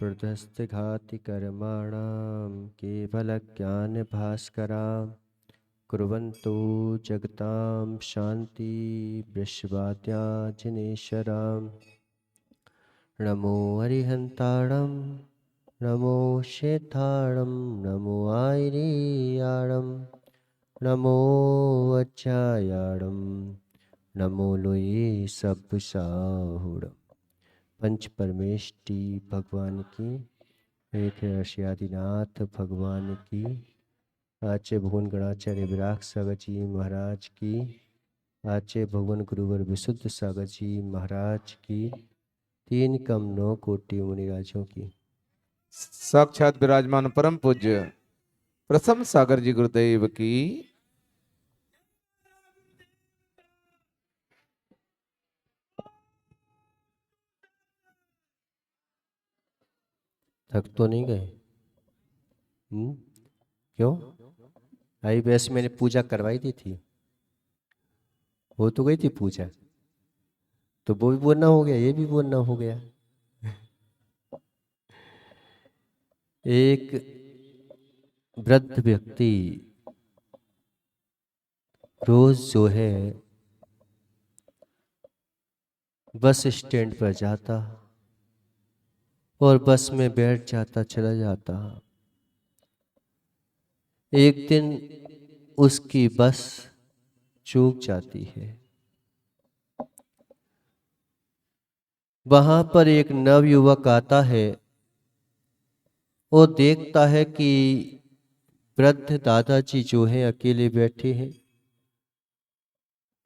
प्रदस्थिघाति कर्माणां केवलज्ञानभास्करां कुर्वन्तो जगतां शान्ति विश्वाद्या जिनेश्वरां नमो हरिहन्ताणं नमो शेताणं नमो आयर्याणं नमो वज्रायाणं नमो लोये सब साहुड़म। पंच परमेष्टि भगवान की, एक अर्षयादिनाथ भगवान की, आचे भगवान गणाचार्य विराग सागर जी महाराज की, आचे भगवान गुरुवर विशुद्ध सागर जी महाराज की, तीन कम 9 कोटि मुनिराजों की। साक्षात विराजमान परम पूज्य प्रथम सागर जी गुरुदेव की। थक तो नहीं गए? क्यों? आई वैसे मैंने पूजा करवाई दी थी, हो तो गई थी पूजा, तो वो भी बोलना हो गया, ये भी बोलना हो गया। एक वृद्ध व्यक्ति रोज जो है बस स्टैंड पर जाता और बस में बैठ जाता, चला जाता। एक दिन उसकी बस चूक जाती है। वहां पर एक नवयुवक आता है और देखता है कि वृद्ध दादाजी जो हैं अकेले बैठे हैं।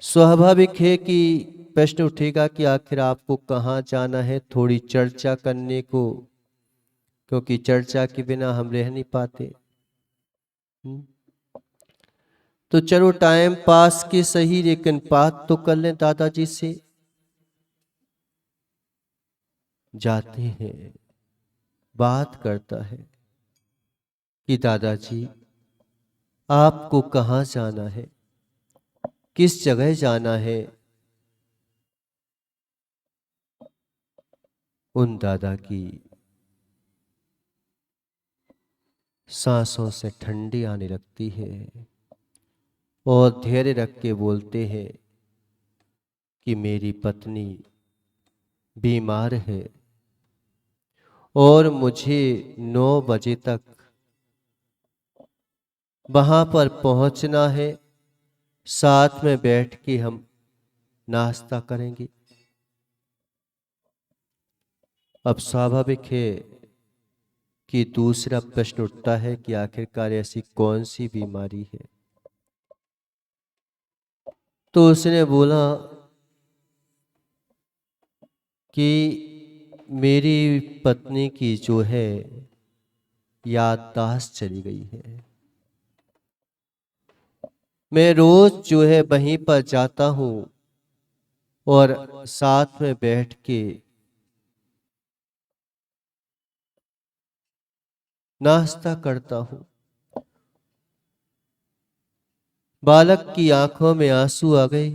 स्वाभाविक है कि प्रश्न उठेगा कि आखिर आपको कहाँ जाना है, थोड़ी चर्चा करने को, क्योंकि चर्चा के बिना हम रह नहीं पाते। तो चलो टाइम पास के सही, लेकिन बात तो कर लें दादाजी से। जाते हैं, बात करता है कि दादाजी आपको कहाँ जाना है, किस जगह जाना है। उन दादा की सांसों से ठंडी आने लगती है और धैर्य रख के बोलते हैं कि मेरी पत्नी बीमार है और मुझे 9 बजे तक वहां पर पहुंचना है, साथ में बैठ के हम नाश्ता करेंगे। अब स्वाभाविक है कि दूसरा प्रश्न उठता है कि आखिरकार ऐसी कौन सी बीमारी है। तो उसने बोला कि मेरी पत्नी की जो है याददाश्त चली गई है। मैं रोज जो है वहीं पर जाता हूं और साथ में बैठ के नाश्ता करता हूं। बालक की आंखों में आंसू आ गए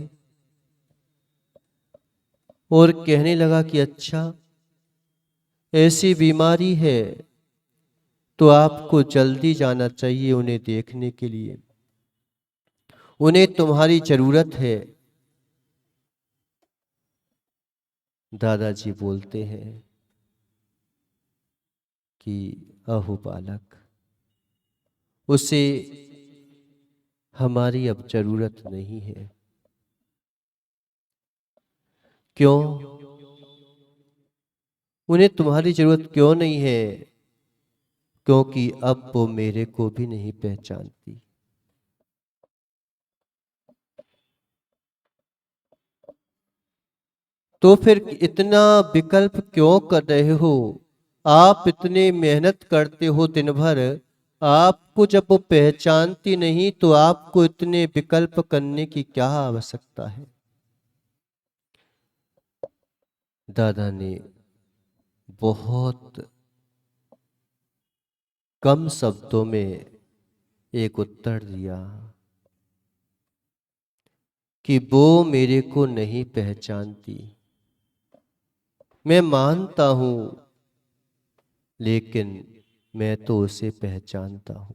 और कहने लगा कि अच्छा, ऐसी बीमारी है तो आपको जल्दी जाना चाहिए उन्हें देखने के लिए, उन्हें तुम्हारी जरूरत है। दादाजी बोलते हैं कि अहो बालक, उसे हमारी अब जरूरत नहीं है। क्यों? उन्हें तुम्हारी जरूरत क्यों नहीं है? क्योंकि अब वो मेरे को भी नहीं पहचानती। तो फिर इतना विकल्प क्यों कर रहे हो? आप इतने मेहनत करते हो दिन भर, आपको जब वो पहचानती नहीं तो आपको इतने विकल्प करने की क्या आवश्यकता है? दादा ने बहुत कम शब्दों में एक उत्तर दिया कि वो मेरे को नहीं पहचानती, मैं मानता हूं, लेकिन मैं तो उसे पहचानता हूं।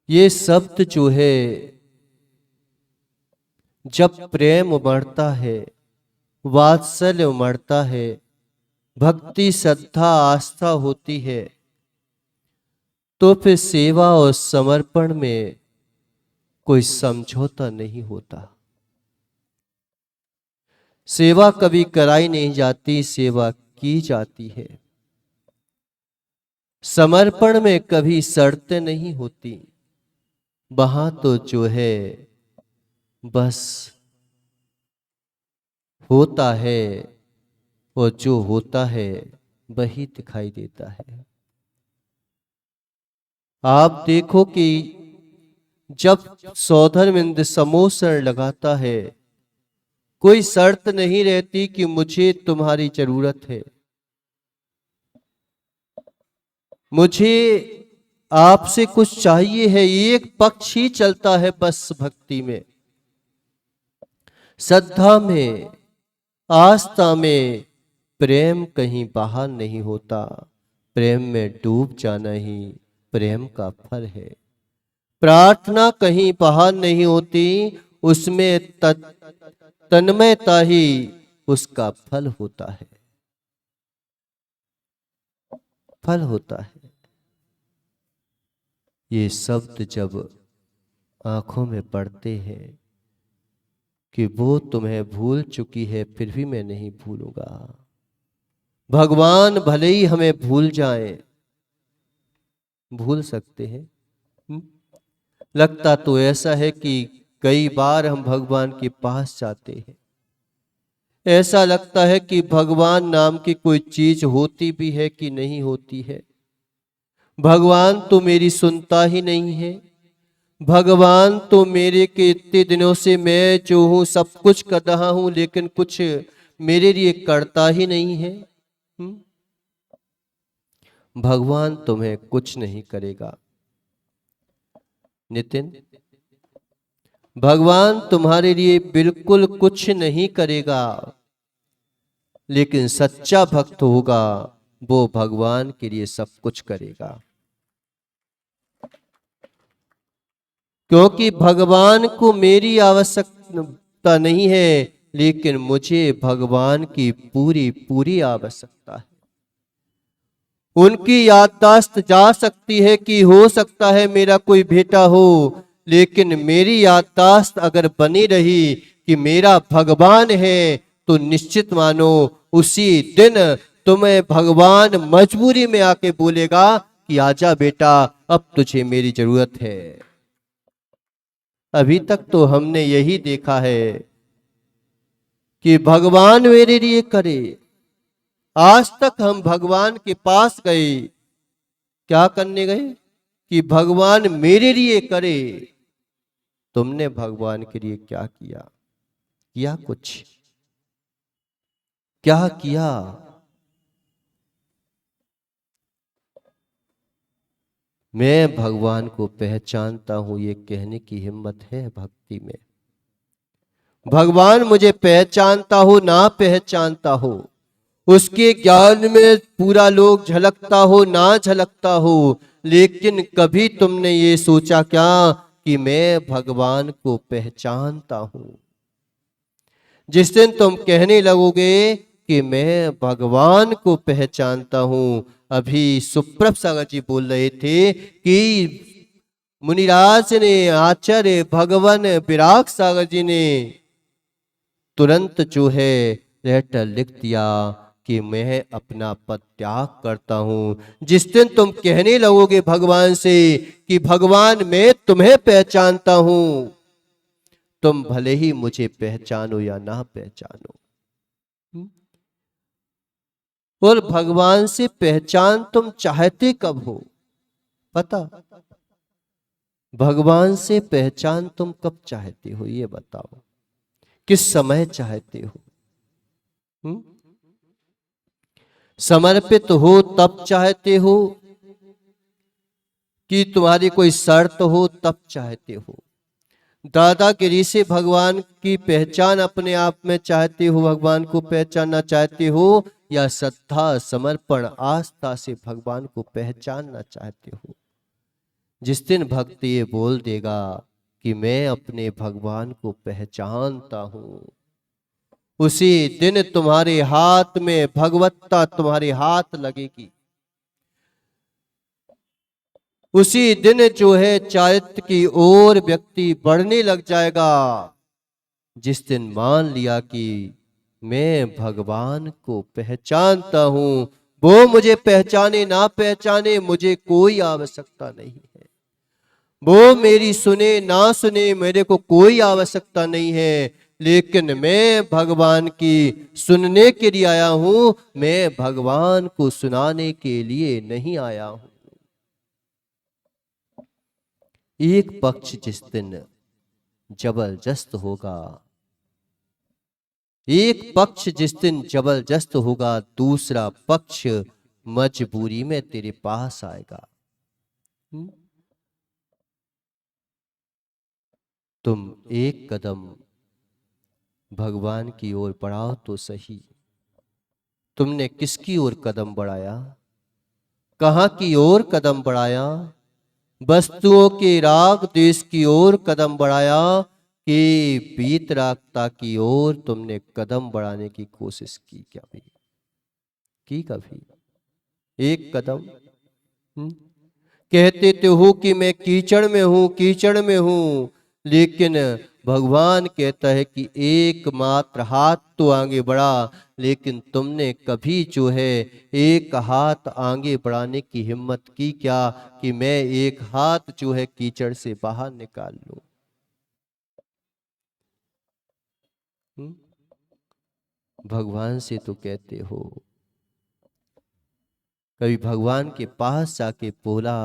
ये शब्द जो है, जब प्रेम उमड़ता है, वात्सल्य उमड़ता है, भक्ति श्रद्धा आस्था होती है, तो फिर सेवा और समर्पण में कोई समझौता नहीं होता। सेवा कभी कराई नहीं जाती, सेवा की जाती है। समर्पण में कभी शर्तें नहीं होती। वहां तो जो है बस होता है, और जो होता है वही दिखाई देता है। आप देखो कि जब सौधर्मिंद समोसर लगाता है, कोई शर्त नहीं रहती कि मुझे तुम्हारी जरूरत है, मुझे आपसे कुछ चाहिए है। एक पक्ष ही चलता है बस भक्ति में, श्रद्धा में, आस्था में। प्रेम कहीं बाहर नहीं होता। प्रेम में डूब जाना ही प्रेम का फल है। प्रार्थना कहीं बाहर नहीं होती, उसमें तन्मयता ही उसका फल होता है, फल होता है। ये शब्द जब आंखों में पड़ते हैं कि वो तुम्हें भूल चुकी है, फिर भी मैं नहीं भूलूंगा। भगवान भले ही हमें भूल जाए, भूल सकते हैं। लगता तो ऐसा है कि कई बार हम भगवान के पास जाते हैं, ऐसा लगता है कि भगवान नाम की कोई चीज होती भी है कि नहीं होती है। भगवान तो मेरी सुनता ही नहीं है। भगवान तो मेरे के इतने दिनों से मैं जो हूं सब कुछ कर रहा हूं, लेकिन कुछ मेरे लिए करता ही नहीं है। भगवान तुम्हें कुछ नहीं करेगा नितिन, भगवान तुम्हारे लिए बिल्कुल कुछ नहीं करेगा। लेकिन सच्चा भक्त होगा, वो भगवान के लिए सब कुछ करेगा। क्योंकि भगवान को मेरी आवश्यकता नहीं है, लेकिन मुझे भगवान की पूरी पूरी आवश्यकता है। उनकी याददाश्त जा सकती है कि हो सकता है मेरा कोई बेटा हो, लेकिन मेरी याददाश्त अगर बनी रही कि मेरा भगवान है, तो निश्चित मानो उसी दिन तुम्हें भगवान मजबूरी में आके बोलेगा कि आजा बेटा, अब तुझे मेरी जरूरत है। अभी तक तो हमने यही देखा है कि भगवान मेरे लिए करे। आज तक हम भगवान के पास गए, क्या करने गए? कि भगवान मेरे लिए करे। तुमने भगवान के लिए क्या किया? किया कुछ? क्या किया? मैं भगवान को पहचानता हूं, ये कहने की हिम्मत है भक्ति में। भगवान मुझे पहचानता हो ना पहचानता हो, उसके ज्ञान में पूरा लोग झलकता हो ना झलकता हो, लेकिन कभी तुमने ये सोचा क्या कि मैं भगवान को पहचानता हूं? जिस दिन तुम कहने लगोगे कि मैं भगवान को पहचानता हूं, अभी सुप्रभ सागर जी बोल रहे थे कि मुनिराज ने, आचार्य भगवान विराग सागर जी ने तुरंत जो है लेटर लिख दिया कि मैं अपना पद त्याग करता हूं। जिस दिन तुम कहने लगोगे भगवान से कि भगवान मैं तुम्हें पहचानता हूं, तुम भले ही मुझे पहचानो या ना पहचानो। और भगवान से पहचान तुम चाहते कब हो? पता? भगवान से पहचान तुम कब चाहते हो, ये बताओ। किस समय चाहते हो? समर्पित हो तब चाहते हो कि तुम्हारी कोई शर्त हो तब चाहते हो? दादागिरी से भगवान की पहचान अपने आप में चाहते हो, भगवान को पहचानना चाहते हो, या श्रद्धा समर्पण आस्था से भगवान को पहचानना चाहते हो? जिस दिन भक्त ये बोल देगा कि मैं अपने भगवान को पहचानता हूं, उसी दिन तुम्हारे हाथ में भगवत्ता तुम्हारे हाथ लगेगी। उसी दिन जो है चारित्र की ओर व्यक्ति बढ़ने लग जाएगा। जिस दिन मान लिया कि मैं भगवान को पहचानता हूं, वो मुझे पहचाने ना पहचाने मुझे कोई आवश्यकता नहीं है, वो मेरी सुने ना सुने मेरे को कोई आवश्यकता नहीं है, लेकिन मैं भगवान की सुनने के लिए आया हूं, मैं भगवान को सुनाने के लिए नहीं आया हूं। एक पक्ष जिस दिन जबरदस्त होगा, एक पक्ष जिस दिन जबरदस्त होगा, दूसरा पक्ष मजबूरी में तेरे पास आएगा। तुम एक कदम भगवान की ओर बढ़ाओ तो सही। तुमने किसकी ओर कदम बढ़ाया? कहां की ओर कदम बढ़ाया? वस्तुओं के राग देश की ओर कदम बढ़ाया कि वीतरागता की ओर तुमने कदम बढ़ाने की कोशिश की क्या भी? की कभी एक कदम? कहते तो हो कि मैं कीचड़ में हूं, कीचड़ में हूं, लेकिन भगवान कहता है कि एकमात्र हाथ तो आगे बढ़ा, लेकिन तुमने कभी जो है एक हाथ आगे बढ़ाने की हिम्मत की क्या कि मैं एक हाथ जो है कीचड़ से बाहर निकाल लूं? भगवान से तो कहते हो, कभी भगवान के पास जाके बोला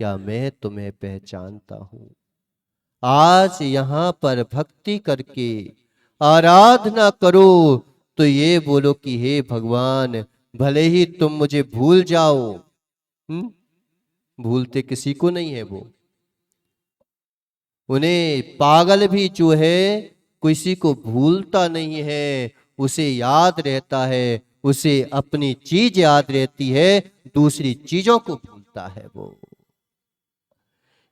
क्या मैं तुम्हें पहचानता हूं? आज यहां पर भक्ति करके आराधना करो तो ये बोलो कि हे भगवान, भले ही तुम मुझे भूल जाओ, भूलते किसी को नहीं है वो। उन्हें पागल भी जो है किसी को भूलता नहीं है, उसे याद रहता है, उसे अपनी चीज याद रहती है, दूसरी चीजों को भूलता है। वो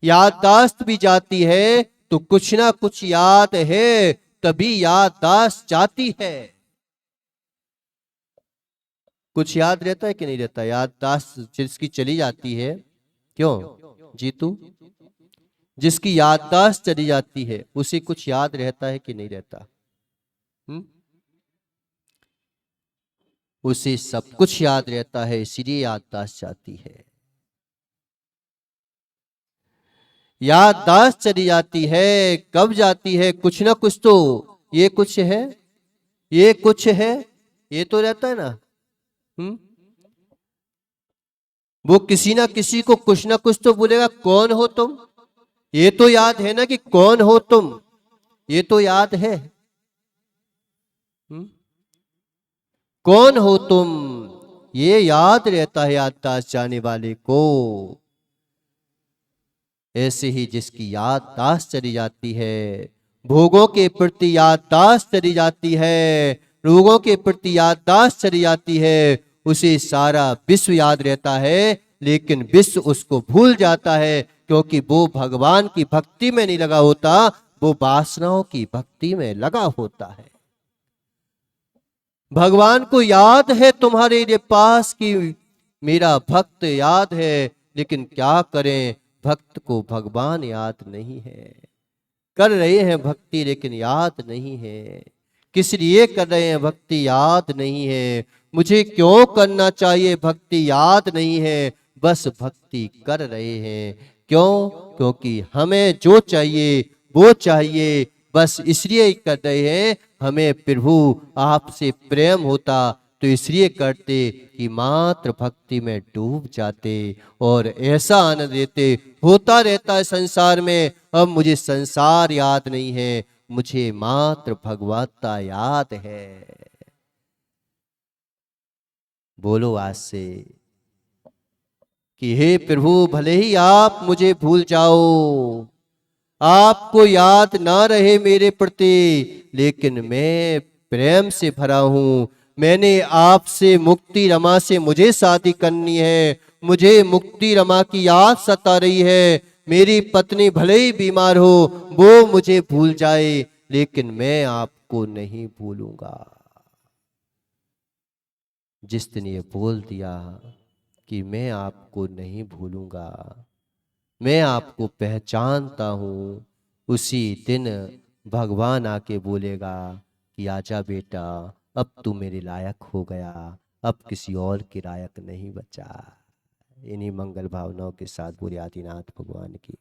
याददाश्त भी जाती है तो कुछ ना कुछ याद है, तभी याददाश्त जाती है। कुछ याद रहता है कि नहीं रहता? याददाश्त जिसकी चली जाती है, क्यों जीतू? जिसकी याददाश्त चली जाती है उसे कुछ याद रहता है कि नहीं रहता? उसे सब कुछ याद रहता है, इसीलिए याददाश्त जाती है। याददाश्त चली जाती है, कब जाती है? कुछ ना कुछ तो, ये कुछ है, ये कुछ है, ये तो रहता है ना। वो किसी ना किसी को कुछ ना कुछ तो बोलेगा, कौन हो तुम? ये तो याद है ना कि कौन हो तुम, ये तो याद है। कौन हो तुम, ये याद रहता है याददाश्त जाने वाले को। ऐसे ही जिसकी याददाश्त चली जाती है, भोगों के प्रति याददाश्त चली जाती है, रोगों के प्रति याददाश्त चली जाती है, उसे सारा विश्व याद रहता है, लेकिन विश्व उसको भूल जाता है, क्योंकि वो भगवान की भक्ति में नहीं लगा होता, वो वासनाओं की भक्ति में लगा होता है। भगवान को याद है तुम्हारे पास कि मेरा भक्त याद है, लेकिन क्या करें, भक्त को भगवान याद नहीं है। कर रहे हैं भक्ति लेकिन याद नहीं है। किस लिए कर रहे हैं भक्ति? याद नहीं है। मुझे क्यों करना चाहिए भक्ति? याद नहीं है। बस भक्ति कर रहे हैं। क्यों? क्योंकि हमें जो चाहिए वो चाहिए, बस इसलिए कर रहे हैं। हमें प्रभु आपसे प्रेम होता तो इसलिए करते कि मात्र भक्ति में डूब जाते और ऐसा आनंद लेते। होता रहता है संसार में, अब मुझे संसार याद नहीं है, मुझे मात्र भगवत्ता याद है। बोलो आज से कि हे प्रभु, भले ही आप मुझे भूल जाओ, आपको याद ना रहे मेरे प्रति, लेकिन मैं प्रेम से भरा हूं। मैंने आपसे मुक्ति रमा से मुझे शादी करनी है। मुझे मुक्ति रमा की याद सता रही है। मेरी पत्नी भले ही बीमार हो, वो मुझे भूल जाए, लेकिन मैं आपको नहीं भूलूंगा। जिस दिन ये बोल दिया कि मैं आपको नहीं भूलूंगा, मैं आपको पहचानता हूं, उसी दिन भगवान आके बोलेगा कि आजा बेटा, अब तू मेरे लायक हो गया, अब किसी और के लायक नहीं बचा। इन्हीं मंगल भावनाओं के साथ बोले आदिनाथ भगवान की